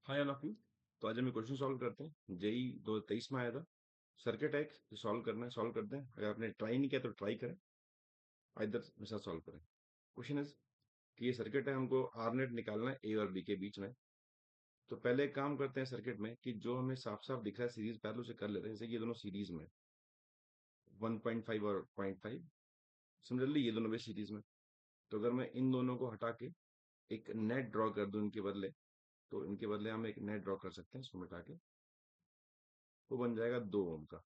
Hi all of you. तो आज हम क्वेश्चन सॉल्व करते हैं। जेई 2023 में आया था। सर्किट है, सॉल्व करना है, सॉल्व करते हैं। अगर आपने ट्राई नहीं किया तो ट्राई करें, इधर मेरे साथ सॉल्व करें। क्वेश्चन इज कि ये सर्किट है, हमको आर नेट निकालना है ए और बी के बीच में। तो पहले एक काम करते हैं सर्किट में कि जो हमें साफ साफ दिख रहा है सीरीज पैरेलल उसे कर लेते हैं। जैसे कि ये दोनों सीरीज में 1.5 और 0.5, सिमिलरली ये दोनों भी सीरीज में। तो अगर मैं इन दोनों को हटा के एक नेट ड्रॉ कर दूं इनके बदले, तो इनके बदले हम एक नेट ड्रॉ कर सकते हैं। इसको मिटा के वो बन जाएगा 2 ओम का।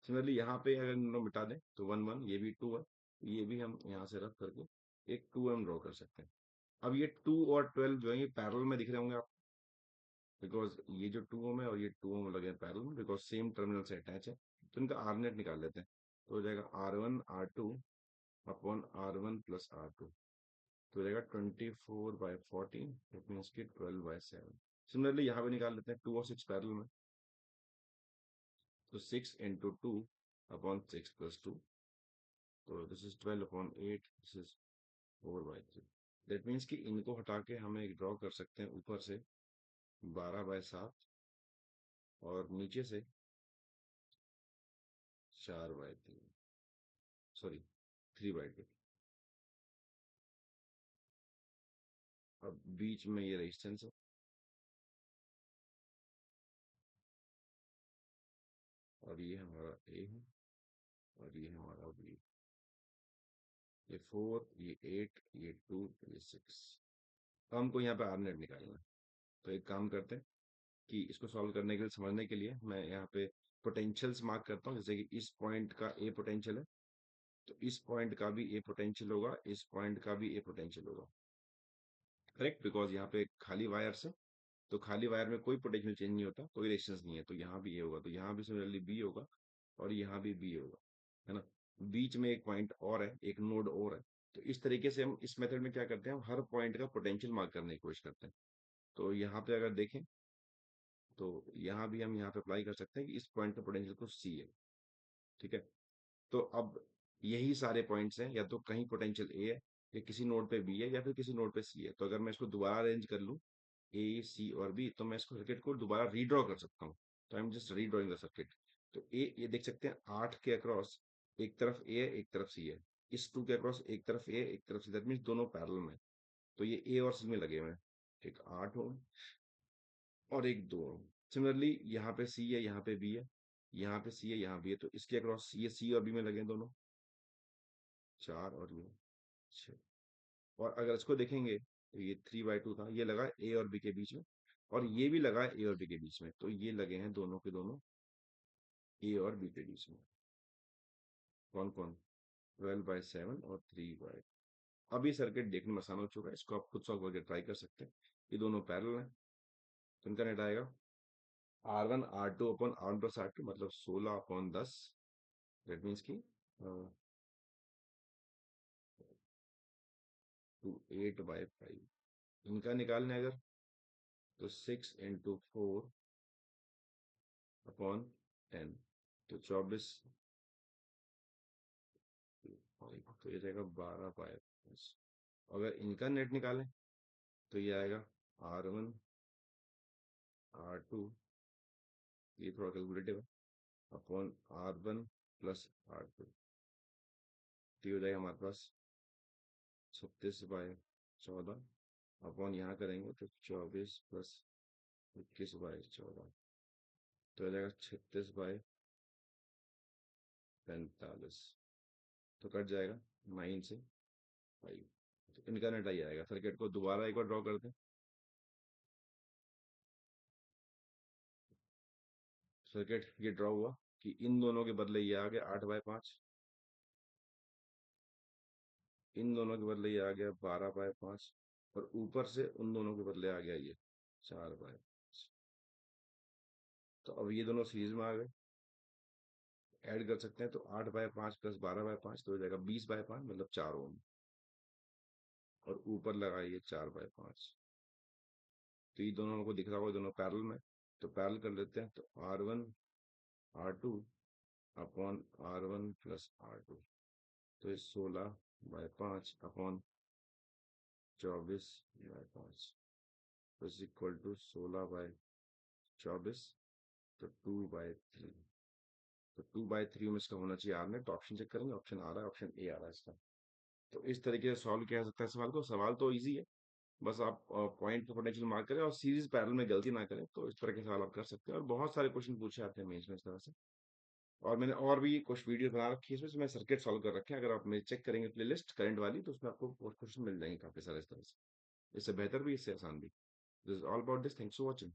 सिमिलरली यहाँ पे अगर इन लोग मिटा दें तो 1 1, ये भी 2 है, ये भी हम यहाँ से रख करके एक 2m ड्रॉ कर सकते हैं। अब ये 2 और 12 जो है ये पैरेलल में दिख रहे होंगे आप, बिकॉज ये जो 2 ओम है और ये 2 ओम लगे हैं पैरेलल में, बिकॉज सेम टर्मिनल से अटैच है। तो इनका आर नेट निकाल लेते हैं। तो हो जाएगा R1 R2 upon R1 plus R2। तो हो जाएगा 24/14, इट मीन्स की 12/7। सिमिलरली यहाँ पे निकाल लेते हैं 2 और 6 पैरेलल में। तो 6 इंटू 2 अपॉन 6 प्लस 2, तो this is 12/8, this is 4/3। That means कि इनको हटा के हम एक ड्रॉ कर सकते हैं ऊपर से 12/7 और नीचे से 4/3, सॉरी 3/2। अब बीच में ये रेजिस्टेंस है और ये हमारा ए है और ये हमारा बी। ये 4, ये 8, ये 2, ये 6। तो हमको यहाँ पे आर नेट निकालना है। तो एक काम करते हैं कि इसको सॉल्व करने के लिए, समझने के लिए मैं यहाँ पे पोटेंशियल्स मार्क करता हूँ। जैसे कि इस पॉइंट का ए पोटेंशियल है, तो इस पॉइंट का भी ए पोटेंशियल होगा, इस पॉइंट का भी ए पोटेंशियल होगा। करेक्ट, बिकॉज यहाँ पे खाली वायर से, तो खाली वायर में कोई पोटेंशियल चेंज नहीं होता, कोई रेजिस्टेंस नहीं है। तो यहाँ भी ए होगा, तो यहाँ भी सिमिलरली बी होगा और यहाँ भी बी होगा, है ना। बीच में एक पॉइंट और है, एक नोड और है। तो इस तरीके से हम इस मेथड में क्या करते हैं, हम हर पॉइंट का पोटेंशियल मार्क करने की कोशिश करते हैं। तो यहाँ पे अगर देखें तो यहाँ भी हम यहाँ पे अप्लाई कर सकते हैं कि इस पॉइंट का पोटेंशियल को सी है। ठीक है। तो अब यही सारे पॉइंट्स हैं, या तो कहीं पोटेंशियल ए है, या किसी नोड पे बी है, या फिर किसी नोड पे सी है। तो अगर मैं इसको दोबारा अरेंज कर लूँ ए सी और बी, तो मैं इसको सर्किट को दोबारा रीड्रॉ कर सकता हूँ। तो I am just redrawing the circuit. तो ए, ये देख सकते हैं 8 के अक्रॉस एक तरफ ए है, एक तरफ सी है। इस 2 के अक्रॉस एक तरफ ए, एक तरफ सी, दैट मीन्स दोनों पैरेलल में। तो ये ए और सी में लगे हुए हैं, एक 8 ओम और एक 2 ओम। सिमिलरली यहाँ पे सी है, यहाँ पे बी है, यहाँ पे सी है, यहाँ बी है। तो इसके अक्रॉस ये सी और बी में लगे हैं दोनों, 4 और ये 6। और अगर इसको देखेंगे तो ये 3/2 था, ये लगा ए और बी के बीच में, और ये भी लगा ए और बी के बीच में। तो ये लगे हैं दोनों के दोनों ए और बी के बीच में। कौन कौन? 12/7 और 3/। अब ये सर्किट देखने में आसान हो चुका है, इसको आप खुद सॉल्व करके ट्राई कर सकते हैं। ये दोनों पैरेलल हैं, तो इनका नेट आएगा R1 R2 upon R1 plus R2, मतलब 16/10। दैट मीन्स की 8/5। इनका निकालने अगर, तो 6 इंटू 4 अपॉन 10, तो 24। तो ये जाएगा 12/5। अगर इनका नेट निकालें तो ये आएगा R1 R2, ये थोड़ा कैलकुलेटिव है, अपॉन R1 प्लस R2। तो ये हो जाएगा हमारे पास 36/14 अपॉन यहाँ करेंगे तो 24 प्लस 21/14। तो हो जाएगा 36/45। तो कट जाएगा 9 से 5। तो इनका नेट आई आएगा। सर्किट को दोबारा एक बार ड्रॉ करते हैं। सर्किट ये ड्रॉ हुआ कि इन दोनों के बदले ये आ गया 8/5, इन दोनों के बदले ये आ गया 12/5, और ऊपर से उन दोनों के बदले आ गया ये 4/5। तो अब ये दोनों सीरीज में आ गए, ऐड कर सकते हैं। तो 8/5 प्लस 12/5 तो हो जाएगा 20/5, मतलब 4 ओम। और ऊपर लगा ये 4/5। तो ये दोनों को दिख रहा होगा, दोनों पैरेलल में। तो पैरेलल कर लेते हैं। तो R1 R2 upon R1 plus R2, तो ये 16/5 अपॉन 24/5। इज इक्वल टू 16/24, तो 2/3। तो 2/3 में इसका होना चाहिए आर नेट। ऑप्शन चेक करेंगे, ऑप्शन आ रहा है, ऑप्शन ए आ रहा है इसका। तो इस तरीके से सॉल्व किया जा सकता है सवाल को। सवाल तो इजी है, बस आप पॉइंट पे पोटेंशियल मार्क करें और सीरीज पैरेलल में गलती ना करें, तो इस तरह के सवाल आप कर सकते हैं। और बहुत सारे क्वेश्चन पूछे जाते हैं मेंस में इस तरह से। और मैंने और भी कुछ वीडियो बना रखी है इसमें, मैं सर्किट सॉल्व कर रखे हैं। अगर आप मेरे चेक करेंगे प्लेलिस्ट करंट वाली, तो उसमें आपको क्वेश्चन मिल जाएंगे काफी सारे इस तरह से। इससे बेहतर भी, इससे आसान भी। This is all about this. Thanks for watching.